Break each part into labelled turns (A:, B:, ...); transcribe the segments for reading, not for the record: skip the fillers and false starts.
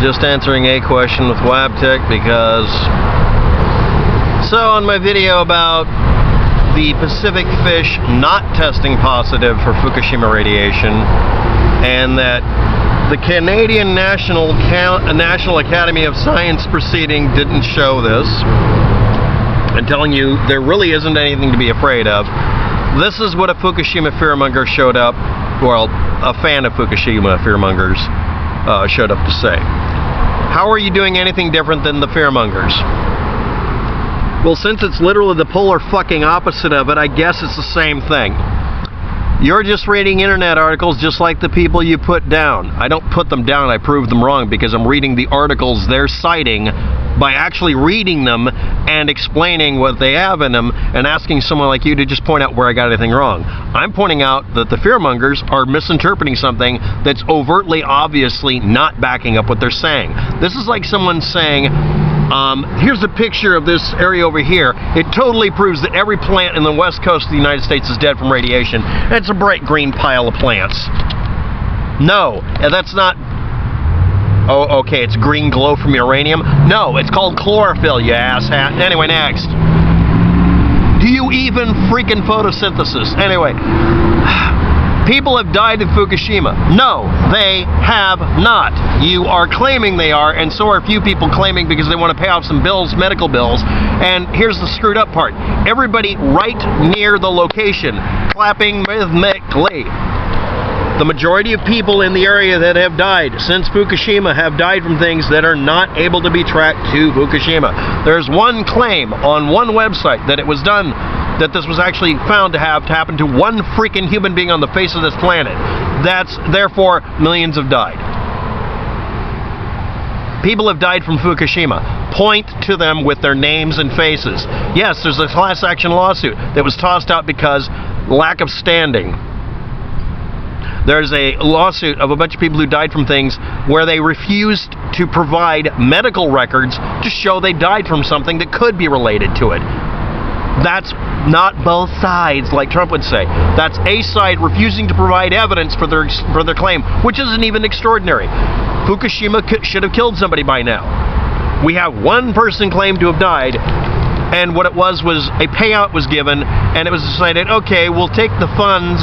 A: just answering a question with WabTech because... So, on my video about the Pacific fish not testing positive for Fukushima radiation, and that the Canadian National Academy of Science proceeding didn't show this, and telling you there really isn't anything to be afraid of, this is what a Fukushima fearmonger showed up, well, a fan of Fukushima fearmongers showed up to say. How are you doing anything different than the fearmongers? Well, since it's literally the polar fucking opposite of it, I guess it's the same thing. You're just reading internet articles just like the people you put down. I don't put them down, I prove them wrong because I'm reading the articles they're citing by actually reading them and explaining what they have in them and asking someone like you to just point out where I got anything wrong. I'm pointing out that the fearmongers are misinterpreting something that's overtly, obviously not backing up what they're saying. This is like someone saying, here's a picture of this area over here. It totally proves that every plant in the west coast of the United States is dead from radiation. And it's a bright green pile of plants. No, that's not... Oh, okay, it's green glow from uranium? No, it's called chlorophyll, you asshat. Anyway, next. Do you even freaking photosynthesis? Anyway, people have died in Fukushima. No, they have not. You are claiming they are, and so are a few people claiming because they want to pay off some bills, medical bills. And here's the screwed up part. Everybody right near the location, clapping rhythmically. The majority of people in the area that have died since Fukushima have died from things that are not able to be tracked to Fukushima. There's one claim on one website that it was done, that this was actually found to have happened to one freaking human being on the face of this planet. That's, therefore, millions have died. People have died from Fukushima. Point to them with their names and faces. Yes, there's a class action lawsuit that was tossed out because lack of standing. There's a lawsuit of a bunch of people who died from things where they refused to provide medical records to show they died from something that could be related to it. That's not both sides, like Trump would say. That's a side refusing to provide evidence for their claim, which isn't even extraordinary. Fukushima should have killed somebody by now. We have one person claimed to have died, and what it was a payout was given, and it was decided, okay, we'll take the funds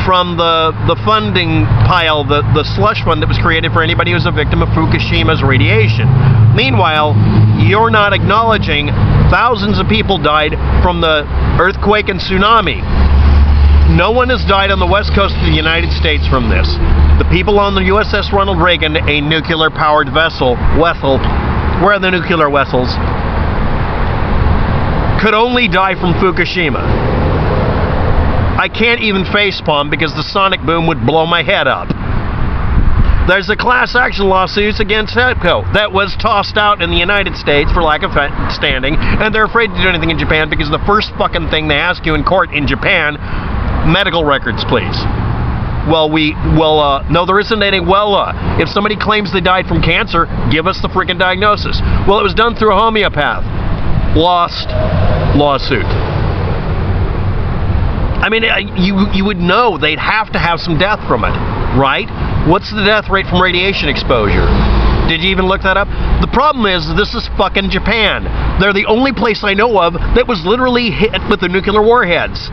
A: from the funding pile, the slush fund that was created for anybody who's a victim of Fukushima's radiation. Meanwhile, you're not acknowledging thousands of people died from the earthquake and tsunami. No one has died on the west coast of the United States from this. The people on the USS Ronald Reagan, a nuclear-powered vessel, where are the nuclear vessels, could only die from Fukushima. I can't even facepalm because the sonic boom would blow my head up. There's a class action lawsuit against TEPCO that was tossed out in the United States for lack of standing, and they're afraid to do anything in Japan because the first fucking thing they ask you in court in Japan, medical records, please. Well, no, there isn't any. If somebody claims they died from cancer, give us the freaking diagnosis. Well, it was done through a homeopath. Lost lawsuit. I mean, you would know they'd have to have some death from it, right? What's the death rate from radiation exposure? Did you even look that up? The problem is, this is fucking Japan. They're the only place I know of that was literally hit with the nuclear warheads.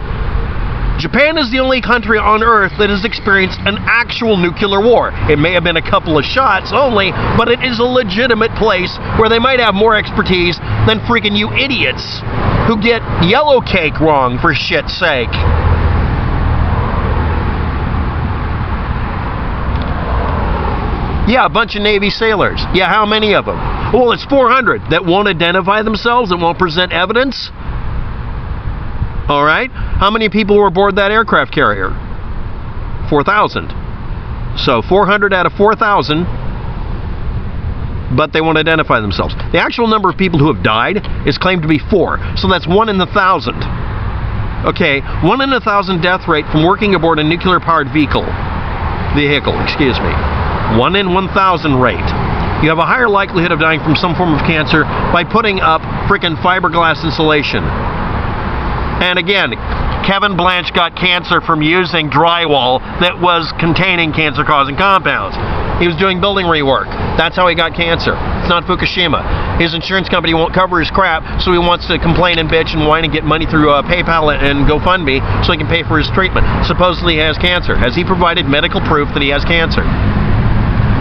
A: Japan is the only country on Earth that has experienced an actual nuclear war. It may have been a couple of shots only, but it is a legitimate place where they might have more expertise than freaking you idiots who get yellow cake wrong, for shit's sake. Yeah, a bunch of Navy sailors. Yeah, how many of them? Well, it's 400 that won't identify themselves and won't present evidence. All right. How many people were aboard that aircraft carrier? 4,000. So 400 out of 4,000, but they won't identify themselves. The actual number of people who have died is claimed to be 4. So that's 1 in 1,000. Okay, 1 in 1,000 death rate from working aboard a nuclear-powered vehicle. 1 in 1,000 rate. You have a higher likelihood of dying from some form of cancer by putting up frickin' fiberglass insulation. And again, Kevin Blanche got cancer from using drywall that was containing cancer-causing compounds. He was doing building rework. That's how he got cancer. It's not Fukushima. His insurance company won't cover his crap, so he wants to complain and bitch and whine and get money through PayPal and GoFundMe so he can pay for his treatment. Supposedly he has cancer. Has he provided medical proof that he has cancer?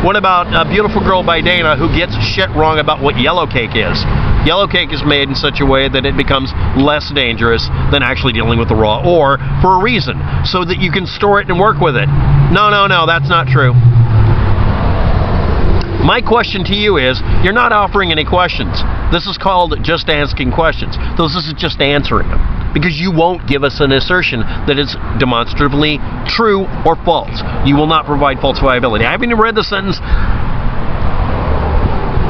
A: What about a beautiful girl by Dana who gets shit wrong about what yellow cake is? Yellow cake is made in such a way that it becomes less dangerous than actually dealing with the raw ore for a reason, so that you can store it and work with it. No, that's not true. My question to you is, you're not offering any questions. This is called just asking questions. This is just answering them. Because you won't give us an assertion that is demonstrably true or false. You will not provide falsifiability. I haven't even read the sentence.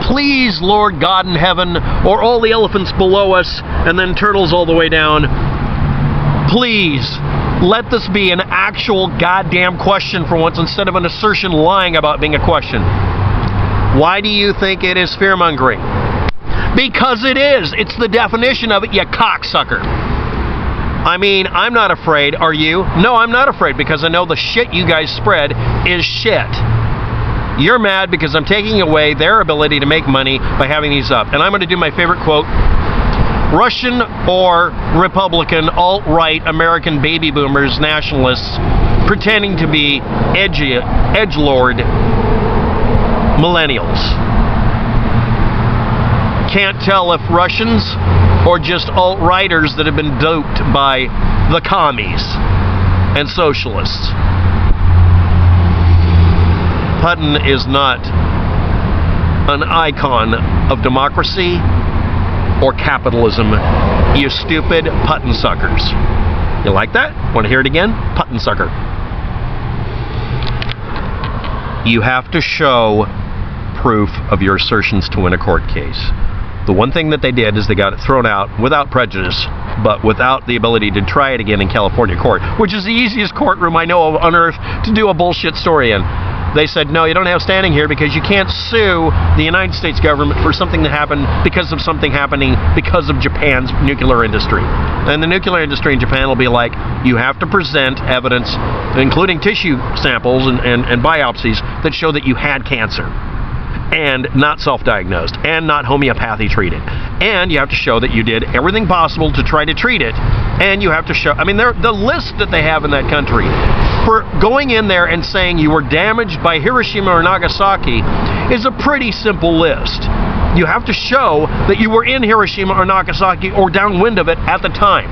A: Please, Lord God in heaven, or all the elephants below us, and then turtles all the way down, please, let this be an actual goddamn question for once instead of an assertion lying about being a question. Why do you think it is fear-mongering? Because it is. It's the definition of it, you cocksucker. I mean, I'm not afraid. Are you? No, I'm not afraid because I know the shit you guys spread is shit. You're mad because I'm taking away their ability to make money by having these up. And I'm going to do my favorite quote. Russian or Republican, alt-right, American baby boomers, nationalists, pretending to be edgelord millennials. Can't tell if Russians or just alt-righters that have been doped by the commies and socialists. Putin is not an icon of democracy or capitalism, you stupid Putin suckers. You like that? Want to hear it again? Putin sucker. You have to show proof of your assertions to win a court case. The one thing that they did is they got it thrown out without prejudice, but without the ability to try it again in California court, which is the easiest courtroom I know of on earth to do a bullshit story in. They said, no, you don't have standing here because you can't sue the United States government for something that happened because of something happening because of Japan's nuclear industry. And the nuclear industry in Japan will be like, you have to present evidence, including tissue samples and biopsies, that show that you had cancer. And not self-diagnosed, and not homeopathy treated. And you have to show that you did everything possible to try to treat it, and you have to show, I mean, the list that they have in that country for going in there and saying you were damaged by Hiroshima or Nagasaki is a pretty simple list. You have to show that you were in Hiroshima or Nagasaki or downwind of it at the time.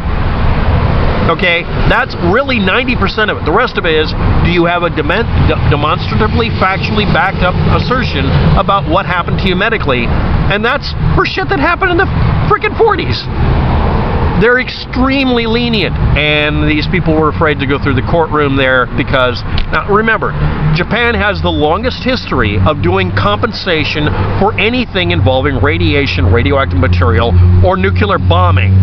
A: Okay, that's really 90% of it. The rest of it is, do you have a demonstratively, factually backed up assertion about what happened to you medically? And that's for shit that happened in the frickin' 40s. They're extremely lenient, and these people were afraid to go through the courtroom there because, now remember, Japan has the longest history of doing compensation for anything involving radiation, radioactive material, or nuclear bombing.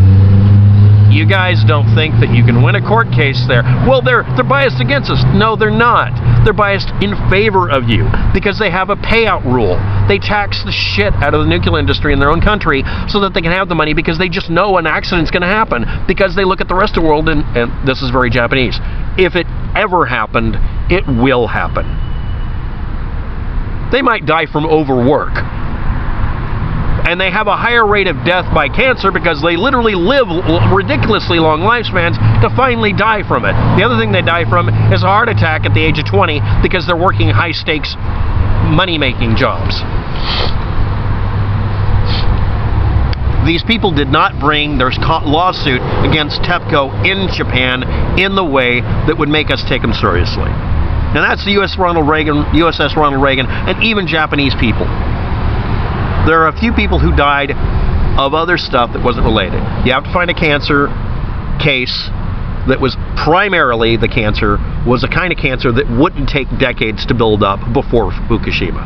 A: You guys don't think that you can win a court case there. Well, they're biased against us. No, they're not. They're biased in favor of you because they have a payout rule. They tax the shit out of the nuclear industry in their own country so that they can have the money because they just know an accident's going to happen because they look at the rest of the world and this is very Japanese. If it ever happened, it will happen. They might die from overwork. And they have a higher rate of death by cancer because they literally live ridiculously long lifespans to finally die from it. The other thing they die from is a heart attack at the age of 20 because they're working high-stakes, money-making jobs. These people did not bring their lawsuit against TEPCO in Japan in the way that would make us take them seriously. And that's the USS Ronald Reagan, and even Japanese people. There are a few people who died of other stuff that wasn't related. You have to find a cancer case that was primarily the cancer was a kind of cancer that wouldn't take decades to build up before Fukushima.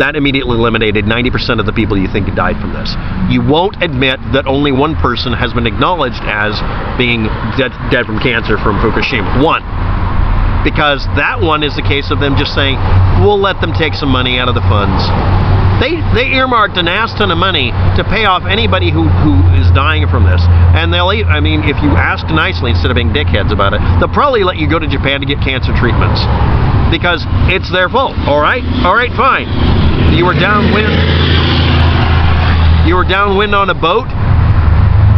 A: That immediately eliminated 90% of the people you think died from this. You won't admit that only one person has been acknowledged as being dead from cancer from Fukushima. One. Because that one is the case of them just saying, we'll let them take some money out of the funds. They earmarked an ass ton of money to pay off anybody who is dying from this. And I mean, if you ask nicely instead of being dickheads about it, they'll probably let you go to Japan to get cancer treatments. Because it's their fault. Alright, fine. You were downwind. You were downwind on a boat?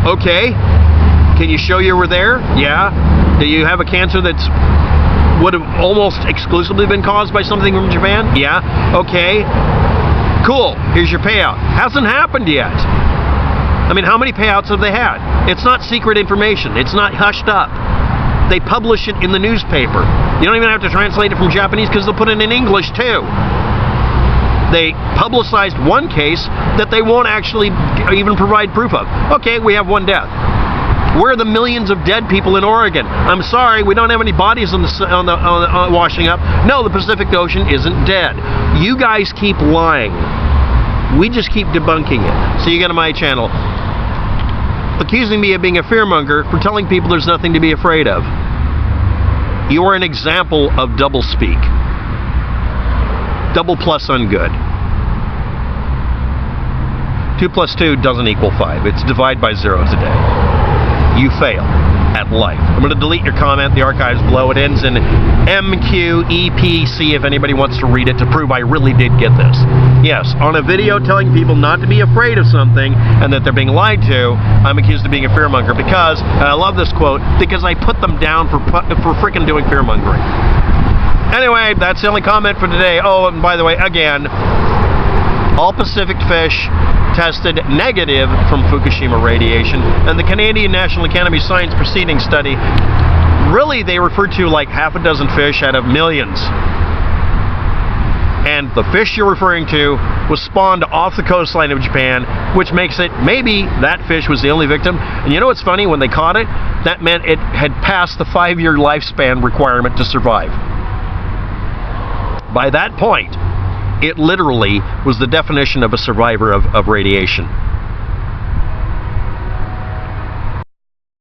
A: Okay. Can you show you were there? Yeah. Do you have a cancer that's would have almost exclusively been caused by something from Japan? Yeah. Okay. Cool. Here's your payout. Hasn't happened yet. I mean, how many payouts have they had? It's not secret information. It's not hushed up. They publish it in the newspaper. You don't even have to translate it from Japanese because they'll put it in English too. They publicized one case that they won't actually even provide proof of. Okay, we have one death. Where are the millions of dead people in Oregon? I'm sorry, we don't have any bodies on the washing up. No, the Pacific Ocean isn't dead. You guys keep lying. We just keep debunking it. So you go to my channel, accusing me of being a fearmonger for telling people there's nothing to be afraid of. You are an example of doublespeak. Double plus ungood. 2 plus 2 doesn't equal 5. It's divide by 0 today. You fail at life. I'm going to delete your comment. The archive's below. It ends in MQEPC if anybody wants to read it to prove I really did get this. Yes, on a video telling people not to be afraid of something and that they're being lied to, I'm accused of being a fearmonger because, and I love this quote, because I put them down for frickin' doing fearmongering. Anyway, that's the only comment for today. Oh, and by the way, again, all Pacific fish tested negative from Fukushima radiation, and the Canadian National Academy of Science Proceedings study, really they referred to like half a dozen fish out of millions. And the fish you're referring to was spawned off the coastline of Japan, which makes it maybe that fish was the only victim. And you know what's funny? When they caught it, that meant it had passed the 5-year lifespan requirement to survive. By that point, it literally was the definition of a survivor of radiation.